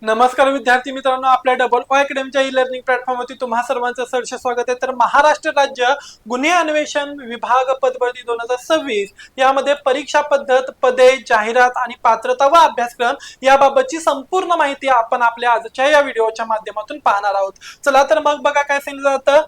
नमस्कार विद्यार्थी मित्रांनो, आपल्या डबल ओ अकॅडमीच्या ई लर्निंग प्लॅटफॉर्मवरती तुम्हा सर्वांचं सहर्ष स्वागत आहे। तर महाराष्ट्र राज्य गुन्हे अन्वेषण विभाग पदभरती 2026 यामध्ये परीक्षा पद्धत, पदे, जाहिरात आणि पात्रता व अभ्यासक्रम याबाबतची संपूर्ण माहिती आपण आपल्या आजच्या या व्हिडिओच्या माध्यमातून पाहणार आहोत। चला तर मग बघा काय सांगितलं जातं,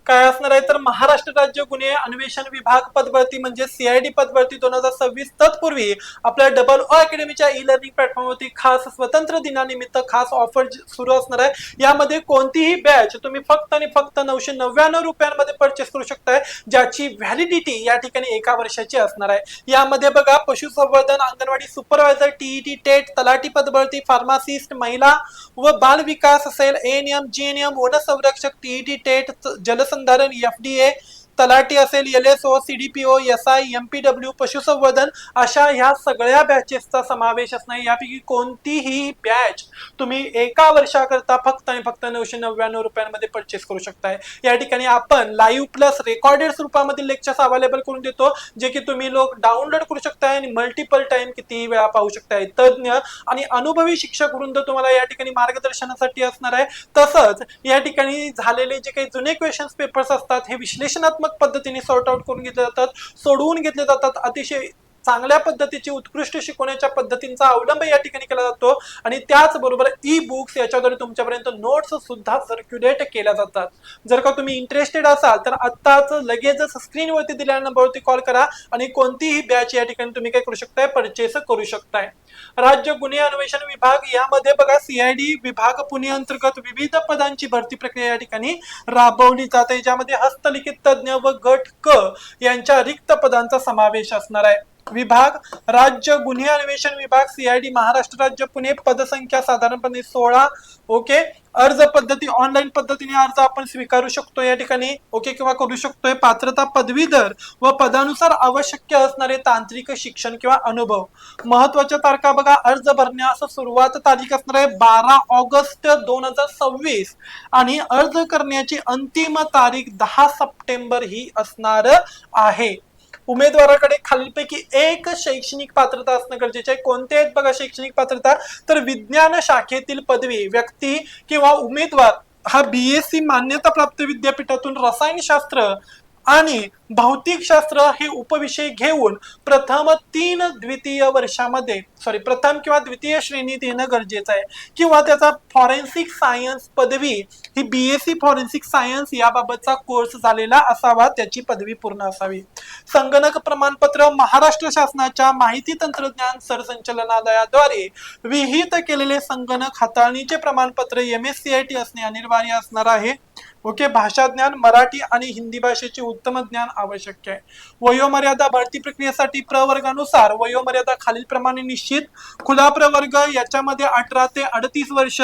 काय असणार आहे तर महाराष्ट्र राज्य गुन्हे अन्वेषण विभाग पदभरती म्हणजे सीआयडी पदभरती 2026 तत्पूर्वी आपल्या डबल ओ अकॅडमीच्या ई लर्निंग प्लॅटफॉर्मवरती खास स्वतंत्र दिनानिमित्त खास ऑफर सुरू असणार आहे। यामध्ये कोणतीही बॅच तुम्ही फक्त आणि फक्त 999 रुपयांमध्ये परचेस करू शकताय, ज्याची व्हॅलिडिटी या ठिकाणी 1 वर्षाची असणार आहे। यामध्ये बघा पशुसंवर्धन, अंगणवाडी सुपरवायझर, टीईटी, टेट, तलाठी पदभरती, फार्मासिस्ट, महिला व बाल विकास असेल, एएनएम, जीएनएम, वन संरक्षक, टीईटी, टेट, जलसंधारण, एफडीए, तलाठी असेल, एलएसओ, सीडीपीओ, एसआय, एमपीडब्ल्यू, पशुसंवर्धन अशा ह्या सगळ्या बॅचेसचा समावेश असणार। यापैकी कोणतीही बॅच तुम्ही 1 वर्षाकरता फक्त आणि फक्त 999 रुपयांमध्ये परचेस करू शकताय। या ठिकाणी आपण लाईव्ह प्लस रेकॉर्डेड स्वरूपामध्ये लेक्चर्स अवेलेबल करून देतो, जे की तुम्ही लोक डाउनलोड करू शकताय आणि मल्टिपल टाइम किती वेळा पाहू शकताय। तज्ञ आणि अनुभवी शिक्षक वृंद तुम्हाला या ठिकाणी मार्गदर्शनासाठी असणार आहे। तसंच या ठिकाणी झालेले जे काही जुने क्वेश्चन्स पेपर्स असतात हे विश्लेषणात्मक पद्धतीने सॉर्ट आउट करून घेतले जातात, सोडवून घेतले जातात। अतिशय चांगल्या पद्धतीची उत्कृष्ट शिकवण्याच्या पद्धतींचा अवलंब या ठिकाणी केला जातो आणि त्याचबरोबर ई बुक्स याच्याद्वारे तुमच्यापर्यंत नोट्स सुद्धा सर्क्युलेट केल्या जातात। जर का तुम्ही इंटरेस्टेड असाल तर आत्ताच लगेचच स्क्रीनवरती दिलेल्या नंबरवरती कॉल करा आणि कोणतीही बॅच या ठिकाणी तुम्ही काय करू शकताय, परचेस करू शकताय। राज्य गुन्हे अन्वेषण विभाग यामध्ये बघा सीआयडी विभाग पुणे अंतर्गत विविध पदांची भरती प्रक्रिया या ठिकाणी राबवली जाते, ज्यामध्ये हस्तलिखित तज्ञ व गट क यांच्या रिक्त पदांचा समावेश असणार आहे। विभाग राज्य गुन्हे अन्वेषण विभाग सीआयडी महाराष्ट्र राज्य पुणे, पदसंख्या साधारणपणे 16। ओके, अर्ज पद्धती ऑनलाईन पद्धतीने अर्ज आपण स्वीकारू शकतो या ठिकाणी, ओके, किंवा करू शकतोय। पात्रता पदवीधर व पदानुसार आवश्यक असणारे तांत्रिक शिक्षण किंवा अनुभव। महत्वाच्या तारखा बघा, अर्ज भरण्यास सुरुवात तारीख असणार आहे 12 ऑगस्ट 2026 आणि अर्ज करण्याची अंतिम तारीख 10 सप्टेंबर ही असणार आहे। उमेदवाराकडे खालीलपैकी एक शैक्षणिक पात्रता असणं गरजेचे आहे। कोणते आहेत बघा शैक्षणिक पात्रता, तर विज्ञान शाखेतील पदवी व्यक्ती किंवा उमेदवार हा बीएससी मान्यता प्राप्त विद्यापीठातून रसायनशास्त्र आणि भौतिकशास्त्र हे उपविषय घेऊन प्रथम किंवा द्वितीय श्रेणीत येणं गरजेचं आहे, किंवा त्याचा फॉरेन्सिक सायन्स पदवी ही बीएससी फॉरेन्सिक सायन्स याबाबतचा कोर्स झालेला असावा, त्याची पदवी पूर्ण असावी। संगणक प्रमाणपत्र महाराष्ट्र शासनाच्या माहिती तंत्रज्ञान सरसंचालनालयाद्वारे विहित केलेले संगणक हाताळणीचे प्रमाणपत्र एमएससीआयटी असणे अनिवार्य असणार आहे। ओके, भाषा ज्ञान मराठी आणि हिंदी भाषेचे उत्तम ज्ञान आवश्यक आहे। वयोमर्यादा भरती प्रक्रियेसाठी प्रवर्गानुसार वयोमर्यादा खालील प्रमाणे निश्चित। खुला प्रवर्ग याच्यामध्ये 18 ते 38 वर्ष,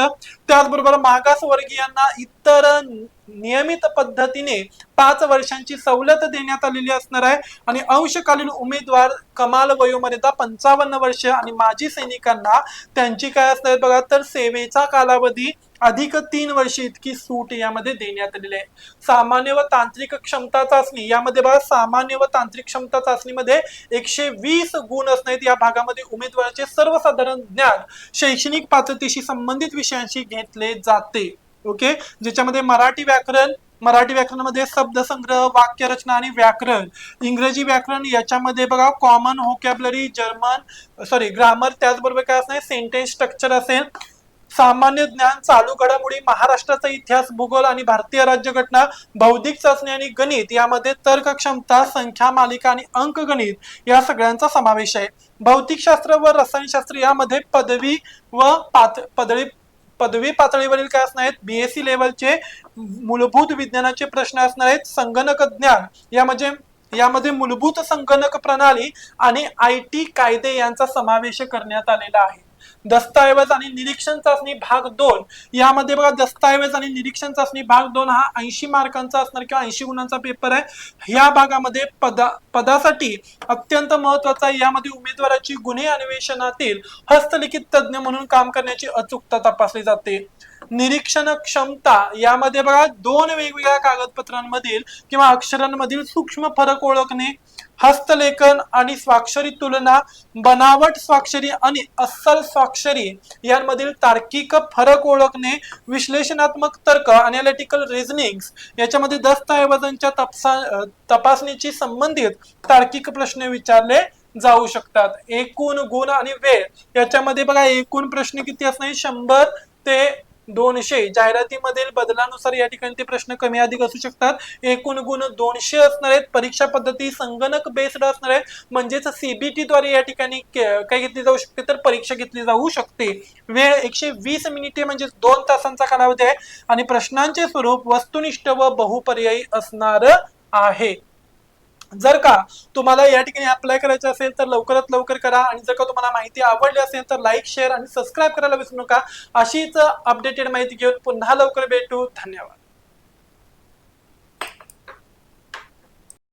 त्याचबरोबर मागासवर्गीयांना इतर नियमित पद्धतीने 5 वर्षांची सवलत देण्यात आलेली असणार आहे आणि अंशकालीन उमेदवार कमाल वयोमर्यादा 55 वर्ष आणि माजी सैनिकांना त्यांची काय असणार बघा, तर सेवेचा कालावधी अधिक 3 वर्ष इतकी सूट यामध्ये देण्यात आलेली आहे। सामान्य व तांत्रिक क्षमता चाचणी यामध्ये बघा, सामान्य व तांत्रिक क्षमता चाचणीमध्ये 120 गुण असणार। या भागामध्ये उमेदवाराचे सर्वसाधारण ज्ञान शैक्षणिक पात्रतेशी संबंधित विषयांशी घेतले जाते। ओके, ज्याच्यामध्ये मराठी व्याकरणामध्ये शब्दसंग्रह, वाक्यरचना आणि व्याकरण, इंग्रजी व्याकरण याच्यामध्ये बघा कॉमन व्होकॅब्युलरी, ग्रामर, त्याचबरोबर काय असणार सेंटेन्स स्ट्रक्चर असेल। सामान्य ज्ञान, चालू घडामोडी, महाराष्ट्राचा इतिहास, भूगोल आणि भारतीय राज्यघटना, बौद्धिक चाचणी आणि गणित यामध्ये तर्क क्षमता, संख्या मालिका आणि अंकगणित या सगळ्यांचा समावेश आहे। भौतिकशास्त्र व रसायनशास्त्र यामध्ये पदवी पातळीवरील काय असणार आहेत, बीएससी लेवलचे मूलभूत विज्ञानाचे प्रश्न असणार आहेत। संगणक ज्ञान यामध्ये मूलभूत संगणक प्रणाली आणि आयटी कायदे यांचा समावेश करण्यात आलेला आहे। दस्तऐवज आणि निरीक्षण चाचणी भाग 2 यामध्ये बघा, दस्तऐवज आणि निरीक्षण चाचणी भाग 2 हा 80 मार्कांचा असणार किंवा 80 गुणांचा पेपर आहे। या भागामध्ये पदासाठी अत्यंत महत्वाचा आहे, यामध्ये उमेदवाराची गुन्हे अन्वेषणातील हस्तलिखित तज्ञ म्हणून काम करण्याची अचूकता तपासली जाते। निरीक्षण क्षमता यामध्ये बघा दोन वेगवेगळ्या कागदपत्रांमधील किंवा अक्षरांमधील सूक्ष्म फरक ओळखणे, हस्तलेखन आणि स्वाक्षरी तुलना, बनावट स्वाक्षरी आणि अस्सल स्वाक्षरी यांमधील तार्किक फरक ओळखणे, विश्लेषणात्मक तर्क अनालिटिकल रिझनिंग याच्यामध्ये दस्तऐवजांच्या तपासणीची संबंधित तार्किक प्रश्न विचारले जाऊ शकतात. एकूण गुण आणि वेळ याच्यामध्ये बघा एकूण प्रश्न किती असणार 100 ते 200. जाहिरातीमधील बदलानुसार या ठिकाणी ते प्रश्न कमी अधिक असू शकतात. एकूण गुण 200 असणार आहेत. परीक्षा पद्धती संगणक बेस्ड असणार आहे, म्हणजेच सीबीटी द्वारे या ठिकाणी काय घेतली जाऊ शकते तर परीक्षा घेतली जाऊ शकते. वेळ 120 मिनिटे म्हणजे 2 तासांचा कालावधी आहे आणि प्रश्नांचे स्वरूप वस्तुनिष्ठ व बहुपर्यायी असणार आहे. जर का तुम्हाला या ठिकाणी अप्लाय करायचं असेल तर लवकरात लवकर करा आणि जर का तुम्हाला माहिती आवडली असेल तर लाईक, शेअर आणि सबस्क्राईब करायला विसरू नका. अशीच अपडेटेड माहिती घेऊन पुन्हा लवकर भेटू. धन्यवाद.